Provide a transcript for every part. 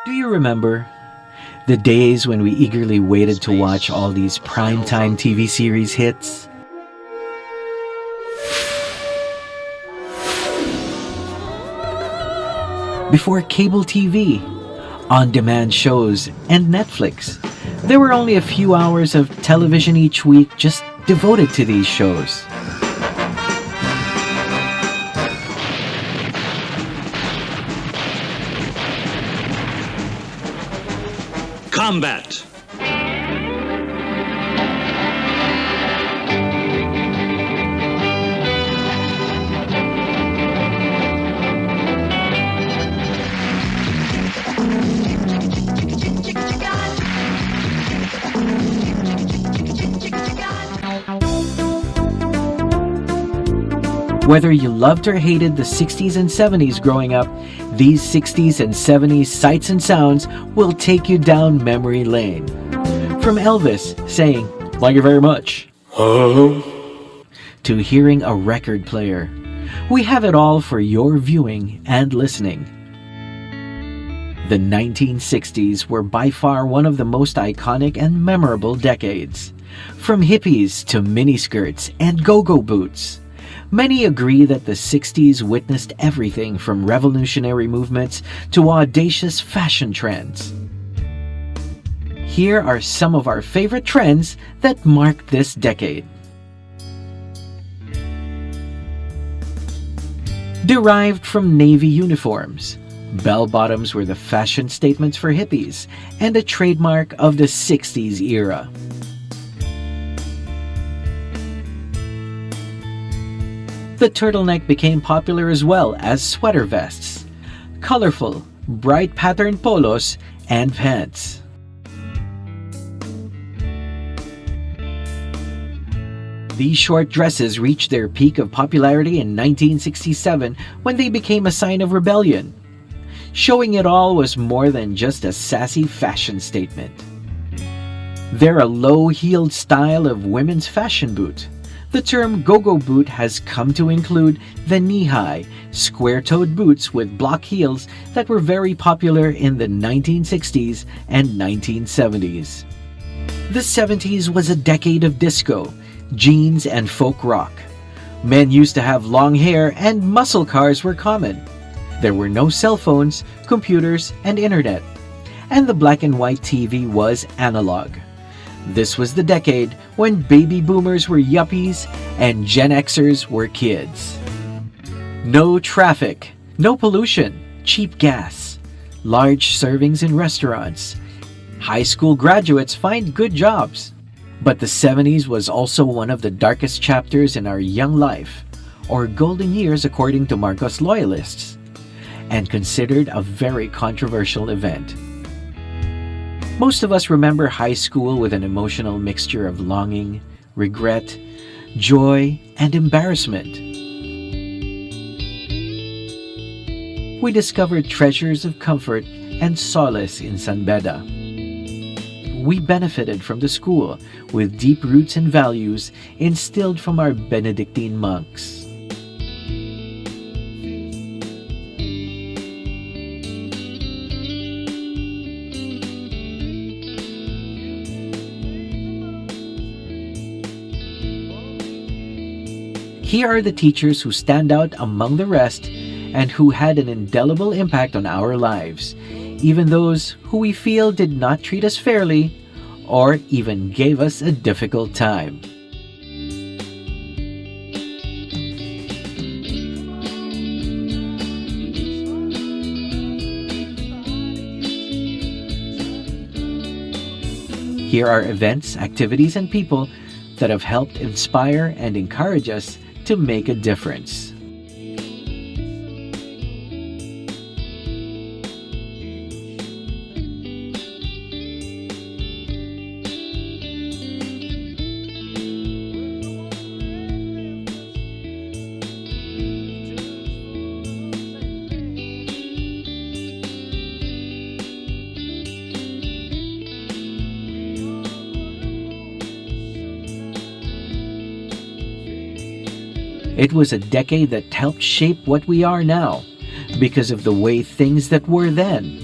Do you remember the days when we eagerly waited to watch all these primetime TV series hits? Before cable TV, on-demand shows, and Netflix, there were only a few hours of television each week just devoted to these shows. Combat. Whether you loved or hated the 60s and 70s growing up, these 60s and 70s sights and sounds will take you down memory lane. From Elvis saying, "Thank you very much," to hearing a record player. We have it all for your viewing and listening. The 1960s were by far one of the most iconic and memorable decades. From hippies to miniskirts and go-go boots. Many agree that the 60s witnessed everything from revolutionary movements to audacious fashion trends. Here are some of our favorite trends that marked this decade. Derived from Navy uniforms, bell-bottoms were the fashion statements for hippies and a trademark of the 60s era. The turtleneck became popular as well as sweater vests, colorful, bright patterned polos, and pants. These short dresses reached their peak of popularity in 1967 when they became a sign of rebellion. Showing it all was more than just a sassy fashion statement. They're a low-heeled style of women's fashion boot. The term go-go boot has come to include the knee-high, square-toed boots with block heels that were very popular in the 1960s and 1970s. The 70s was a decade of disco, jeans, and folk rock. Men used to have long hair and muscle cars were common. There were no cell phones, computers, and internet. And the black and white TV was analog. This was the decade when baby boomers were yuppies and Gen Xers were kids. No traffic, no pollution, cheap gas, large servings in restaurants. High school graduates find good jobs. But the 70s was also one of the darkest chapters in our young life, or golden years according to Marcos loyalists, and considered a very controversial event. Most of us remember high school with an emotional mixture of longing, regret, joy, and embarrassment. We discovered treasures of comfort and solace in San Beda. We benefited from the school with deep roots and values instilled from our Benedictine monks. Here are the teachers who stand out among the rest and who had an indelible impact on our lives, even those who we feel did not treat us fairly or even gave us a difficult time. Here are events, activities, and people that have helped inspire and encourage us to make a difference. It was a decade that helped shape what we are now because of the way things that were then.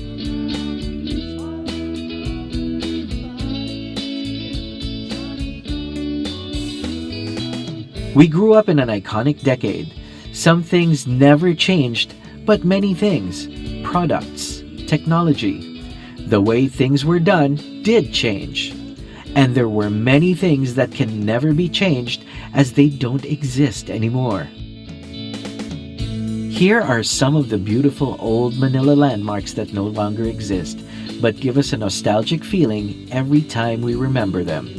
We grew up in an iconic decade. Some things never changed, but many things, products, technology, the way things were done did change. And there were many things that can never be changed as they don't exist anymore. Here are some of the beautiful old Manila landmarks that no longer exist, but give us a nostalgic feeling every time we remember them.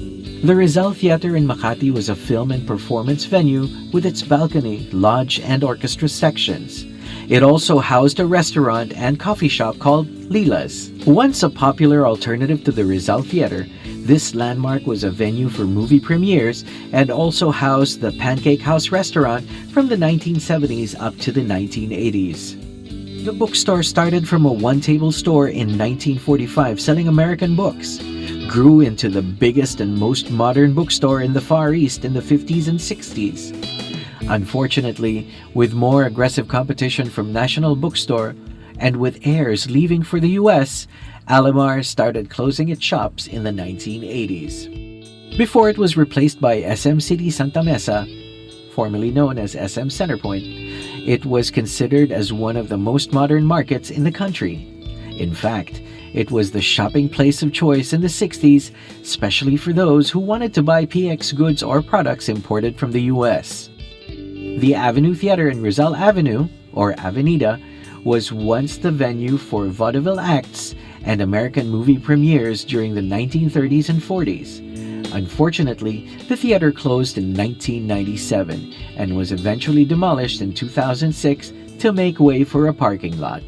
The Rizal Theater in Makati was a film and performance venue with its balcony, lodge, and orchestra sections. It also housed a restaurant and coffee shop called Lila's. Once a popular alternative to the Rizal Theater, this landmark was a venue for movie premieres and also housed the Pancake House restaurant from the 1970s up to the 1980s. The bookstore started from a one-table store in 1945 selling American books, grew into the biggest and most modern bookstore in the Far East in the 50s and 60s. Unfortunately, with more aggressive competition from National Bookstore and with heirs leaving for the US, Alamar started closing its shops in the 1980s. Before it was replaced by SM City Santa Mesa, formerly known as SM Centerpoint, it was considered as one of the most modern markets in the country. In fact, it was the shopping place of choice in the 60s, especially for those who wanted to buy PX goods or products imported from the US. The Avenue Theater in Rizal Avenue, or Avenida, was once the venue for vaudeville acts and American movie premieres during the 1930s and 40s. Unfortunately, the theater closed in 1997 and was eventually demolished in 2006 to make way for a parking lot.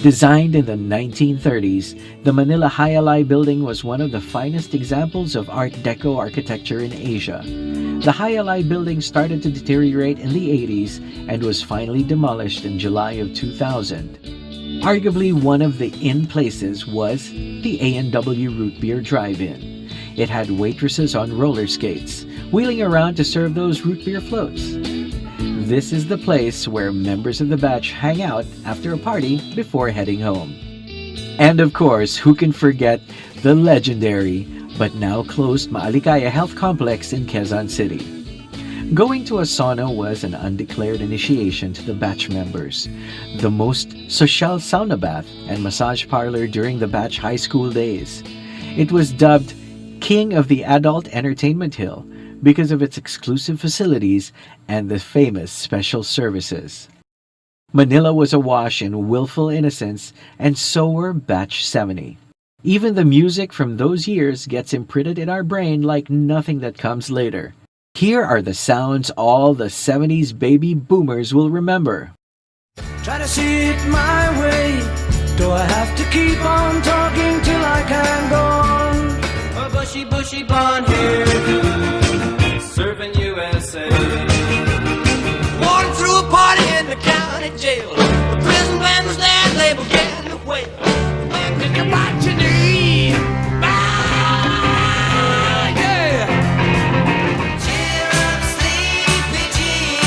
Designed in the 1930s, the Manila Alai Building was one of the finest examples of Art Deco architecture in Asia. The Alai Building started to deteriorate in the 80s and was finally demolished in July of 2000. Arguably one of the in places was the A&W Root Beer Drive-In. It had waitresses on roller skates, wheeling around to serve those root beer floats. This is the place where members of the batch hang out after a party before heading home. And of course, who can forget the legendary but now closed Maalikaya Health Complex in Quezon City. Going to a sauna was an undeclared initiation to the batch members, the most social sauna bath and massage parlor during the batch high school days. It was dubbed King of the Adult Entertainment Hill because of its exclusive facilities and the famous special services. Manila was awash in willful innocence, and so were Batch 70. Even the music from those years gets imprinted in our brain like nothing that comes later. Here are the sounds all the 70s baby boomers will remember. Try to see it my way. Do I have to keep on talking till I can go on? A bushy, bushy blonde hairdo, serving USA. Walking through a party in the county jail. The prison band was there, they began to wail. When did you watch your knee? Ah, yeah. Cheer up, sleepy Jean.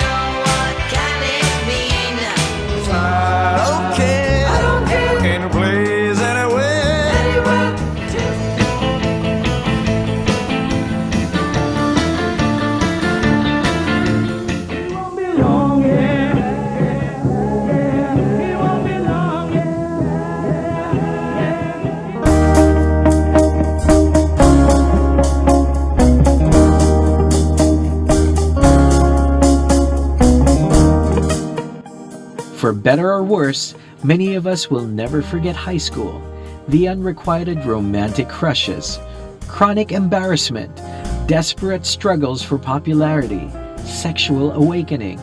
Oh, what can it mean? I don't care. Ain't no place anywhere. It won't be long, yeah. It won't be long, For better or worse, many of us will never forget high school. The unrequited romantic crushes, chronic embarrassment, desperate struggles for popularity, sexual awakening,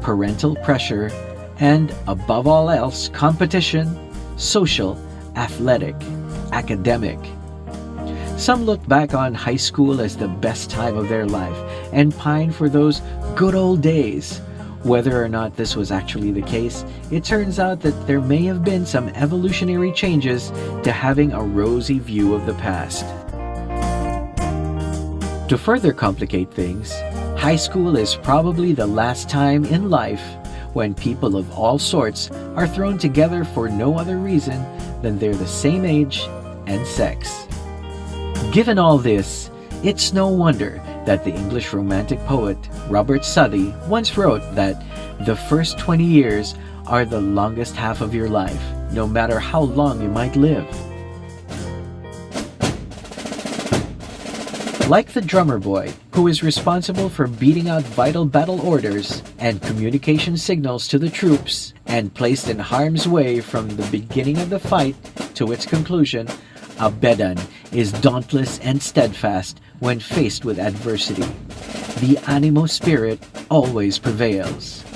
parental pressure, and above all else, competition, social, athletic, academic. Some look back on high school as the best time of their life and pine for those good old days. Whether or not this was actually the case, it turns out that there may have been some evolutionary changes to having a rosy view of the past. To further complicate things, high school is probably the last time in life when people of all sorts are thrown together for no other reason than they're the same age and sex. Given all this, it's no wonder that the English Romantic poet Robert Southey once wrote that the first 20 years are the longest half of your life, no matter how long you might live. Like the drummer boy, who is responsible for beating out vital battle orders and communication signals to the troops, and placed in harm's way from the beginning of the fight to its conclusion, a Bedan is dauntless and steadfast when faced with adversity. The animo spirit always prevails.